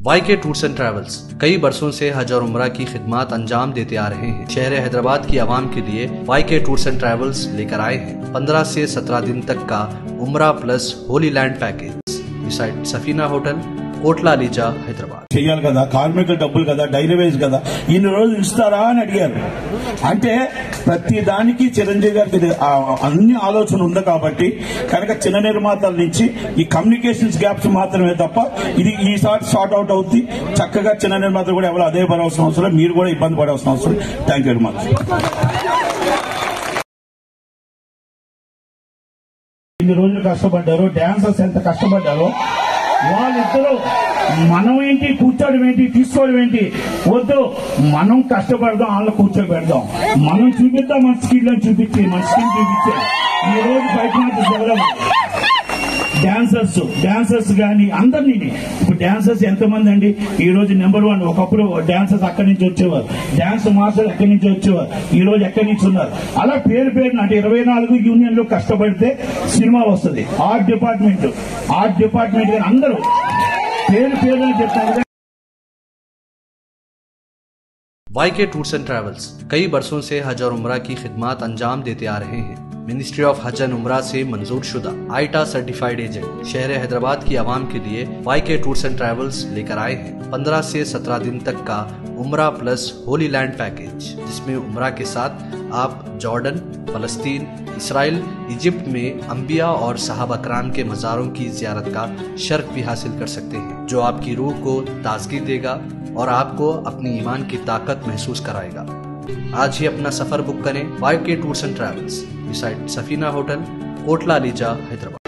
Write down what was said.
YK tours and travels कई बरसों से हज और उम्रा की खिदमत अंजाम देते आ रहे हैं। शहर हैदराबाद की आवाम के लिए YK टूर्स एंड ट्रैवल्स लेकर आए हैं 15 से 17 दिन तक का उम्रा plus Holi land package beside Safina hotel, Kotla Lisa, Hyderabad. చేయాలి కదా, కార్మికుల డబ్బులు కదా, డైలీ వేజ్ కదా, ఇన్ని రోజులు ఇస్తారా అని అడిగారు. అంటే ప్రతి దానికి చిరంజీవి గారికి అన్ని ఆలోచన ఉంది కాబట్టి కనుక చిన్న నిర్మాతల నుంచి ఈ కమ్యూనికేషన్స్ గ్యాప్స్ మాత్రమే తప్ప ఇది ఈసారి షార్ట్ అవుట్ అవుతుంది. చక్కగా చిన్న నిర్మాతలు కూడా ఎవరు అదే పడవలసిన అవసరం, మీరు కూడా ఇబ్బంది పడవలసిన అవసరం. Thank you very much. ఇన్ని రోజులు కష్టపడ్డారు, డాన్సర్స్ ఎంత కష్టపడ్డారో వాళ్ళిద్దరూ మనం ఏంటి కూర్చోవడం ఏంటి తీసుకోవడం ఏంటి వద్దు, మనం కష్టపడదాం, వాళ్ళ కూర్చోబెడదాం, మనం చూపిద్దాం, మన స్కిల్ చూపించి ఈ రోజు బయట డాన్సర్స్ గానీ అందరినీ ఇప్పుడు డాన్సర్స్ ఎంతమంది అండి ఈ రోజు నెంబర్ 1. ఒకప్పుడు డాన్సర్స్ అక్కడి నుంచి వచ్చేవారు, డాన్స్ మాస్టర్ ఎక్కడి నుంచి వచ్చేవారు, ఈ రోజు ఎక్కడి నుంచి ఉన్నారు. అలా పేరు అంటే 24 యూనియన్లు కష్టపడితే సినిమా వస్తుంది. ఆర్ట్ డిపార్ట్మెంట్ కానీ అందరూ పేరు చెప్తారు. YK टूर्स एंड ट्रैवल्स कई बरसों से हज और उम्रा की खिदमत अंजाम देते आ रहे हैं। मिनिस्ट्री ऑफ हज एंड उम्रा से मंजूर शुदा आईटा सर्टिफाइड एजेंट शहर हैदराबाद की आवाम के लिए YK टूर्स एंड ट्रैवल्स लेकर आए हैं 15 से 17 दिन तक का उम्रा प्लस होली लैंड पैकेज, जिसमें उम्रा के साथ आप जॉर्डन, फलस्तीन, इसराइल, इजिप्ट में अंबिया और सहाबा कराम के मज़ारों की ज़ियारत का शर्फ भी हासिल कर सकते हैं, जो आपकी रूह को ताजगी देगा और आपको अपनी ईमान की ताकत महसूस कराएगा। आज ही अपना सफर बुक करें YK tours and travels beside Safina hotel, Kotla Lisa, Hyderabad.